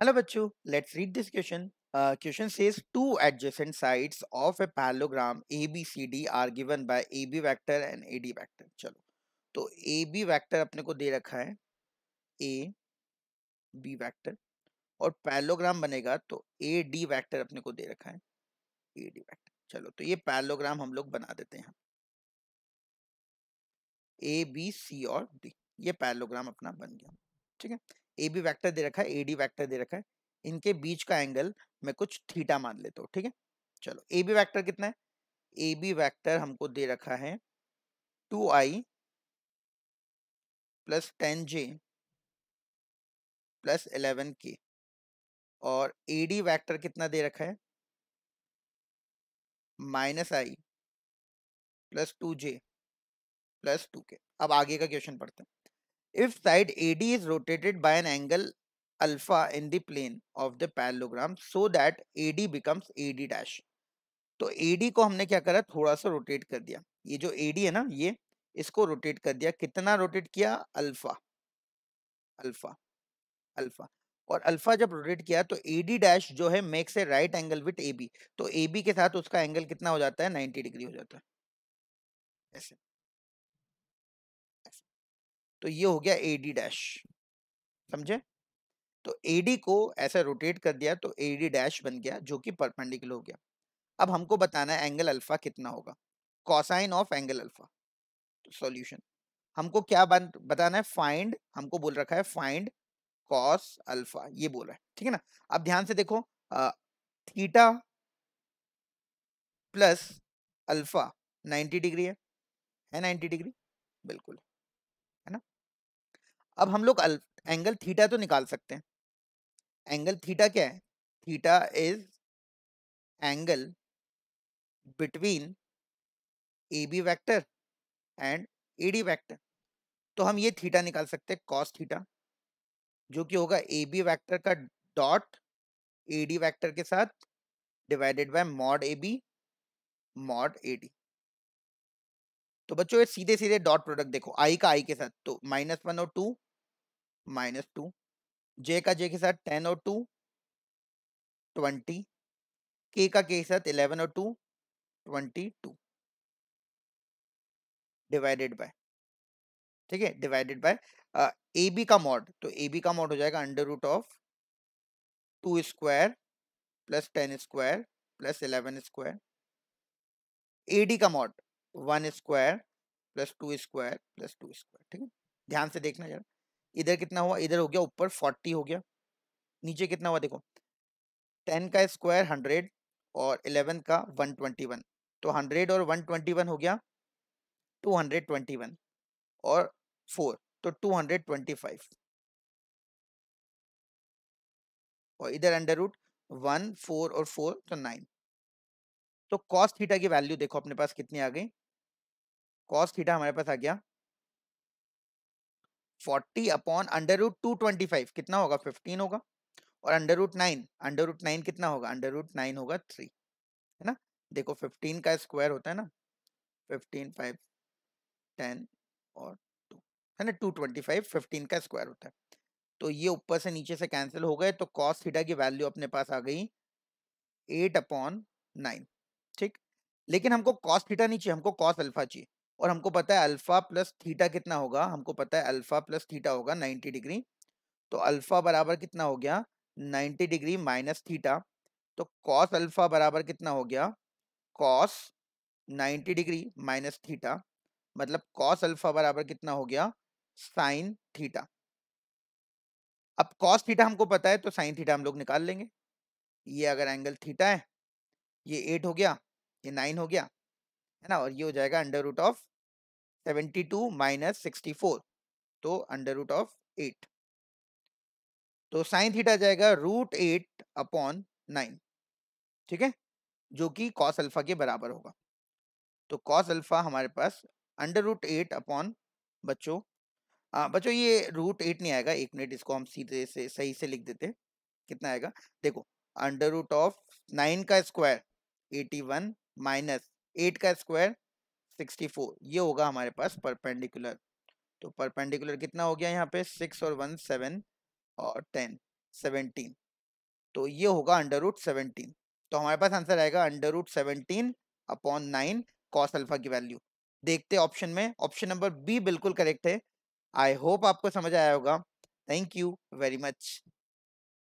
Hello, Bachu. Let's read this question. Question says two adjacent sides of a parallelogram ABCD are given by AB vector and AD vector. चलो, तो AB vector अपने को दे रखा है AB vector और parallelogram बनेगा तो AD vector अपने को दे रखा है AD vector. चलो, तो ये पैरेललोग्राम हम लोग बना देते हैं. A, B, C और D ये पैरेललोग्राम अपना बन गया. ठीक है, AB वेक्टर दे रखा है, AD वेक्टर दे रखा है, इनके बीच का एंगल मैं कुछ थीटा मान लेता हूँ. ठीक है, चलो AB वेक्टर कितना है? AB वेक्टर हमको दे रखा है 2i plus 10j plus 11k और AD वेक्टर कितना दे रखा है? -i plus 2j plus 2k. अब आगे का क्वेश्चन पढ़ते हैं. If side AD is rotated by an angle alpha in the plane of the parallelogram so that AD becomes AD dash. तो AD को हमने क्या करा, थोड़ा सा रोटेट कर दिया. ये जो AD है ना, ये इसको रोटेट कर दिया. कितना रोटेट किया? Alpha alpha alpha. और अल्फा जब रोटेट किया तो AD डैश जो है makes a right angle with AB. तो AB के साथ उसका एंगल कितना हो जाता है? 90 डिग्री हो जाता है. ऐसे ऐसे. तो ये हो गया AD डैश. समझे? तो AD को ऐसा रोटेट कर दिया तो AD डैश बन गया जो कि परपेंडिकुलर हो गया. अब हमको बताना है एंगल अल्फा कितना होगा, कोसाइन ऑफ एंगल अल्फा. तो सॉल्यूशन हमको क्या बताना है? फाइंड, हमको बोल रखा है फाइंड कॉस अल्फा, ये बोल रहा है. ठीक है ना. अब ध्यान से देखो, थीटा प्लस अल्फा 90 डिग्री है 90 डिग्री बिल्कुल है ना. अब हम लोग एंगल थीटा तो निकाल सकते हैं. एंगल थीटा क्या है? Theta is angle between AB vector and AD vector. तो हम ये थीटा निकाल सकते हैं कॉस थीटा, जो कि होगा AB वेक्टर का डॉट AD वेक्टर के साथ divided by mod AB mod AD. तो बच्चों ये सीधे सीधे डॉट प्रोडक्ट देखो, I का I के साथ तो -1 और 2 -2, J का J के साथ 10 और 2 20, K का K के साथ 11 और 2 22 डिवाइडेड बाय. ठीक है, डिवाइडेड बाय AB का मॉड. तो AB का मॉड हो जाएगा under root of 2 square plus 10 square plus 11 square. AD का mod 1 square plus 2 square plus 2 square. ठीक है, ध्यान से देखना जरा. इधर कितना हुआ? इधर हो गया ऊपर 40 हो गया, नीचे कितना हुआ देखो, 10 का स्क्वायर 100 और 11 का 121. तो 100 और 121 हो गया 221 और 4 तो 225 और इधर अंडर रूट 1 4 और 4 तो 9. तो कॉस थीटा की वैल्यू देखो अपने पास कितनी आ गई. कॉस थीटा हमारे पास आ गया 40 अपॉन अंडर रूट 225 कितना होगा? 15 होगा. और अंडर रूट 9 कितना होगा? अंडर रूट 9 होगा 3, है ना. देखो 15 का स्क्वायर होता है ना, 15 5 10 और 2 है ना, 225 15 का स्क्वायर होता है. तो ये ऊपर से नीचे से कैंसिल हो गए तो कॉस थीटा की वैल्यू अपने पास आ गई 8 अपॉन 9. ठीक, लेकिन हमको कॉस थीटा नहीं चाहिए, हमको कॉस अल्फा चाहिए. और हमको पता है अल्फा प्लस थीटा कितना होगा, हमको पता है अल्फा प्लस थीटा होगा 90 डिग्री. तो अल्फा बराबर कितना हो गया? 90 डिग्री माइनस थीटा. तो कॉस अल्फा बराबर कितना हो गया? कॉस 90 डिग्री माइनस थीटा, मतलब कॉस अल्फा बराबर कितना हो गया? Sine theta. अब कॉस थीटा हमको पता है तो साइन थीटा हम लोग निकाल लेंगे. ये अगर एंगल थीटा है, ये 8 हो गया, ये 9 हो गया, है ना. और ये हो जाएगा अंडर रूट ऑफ 72 माइनस 64, तो अंडर रूट ऑफ 8. तो साइन थीटा जाएगा √8 अपॉन 9. ठीक है, जो कि कॉस अल्फा के बराबर होगा. तो कॉस अल्फा हमारे पास अंडर रूट 8 अपॉन बच्चों बच्चों ये √8 नहीं आएगा, 1 मिनट, इसको हम सीधे से सही से लिख देते हैं. कितना आएगा देखो, अंडर रूट ऑफ 9 का स्क्वायर 81 माइनस 8 का स्क्वायर 64, ये होगा हमारे पास परपेंडिकुलर. तो परपेंडिकुलर कितना हो गया यहाँ पे? 6 और 1 7 और 10 17. तो ये होगा अंडर रूट 17। तो हमारे पास आंसर आएगा under root 17 upon 9 cos alpha की वैल्यू। देखते ऑप्शन में, ऑप्शन नंबर बी बिल्कुल करेक्ट है। आई होप आपको समझ आया होगा। Thank you very much.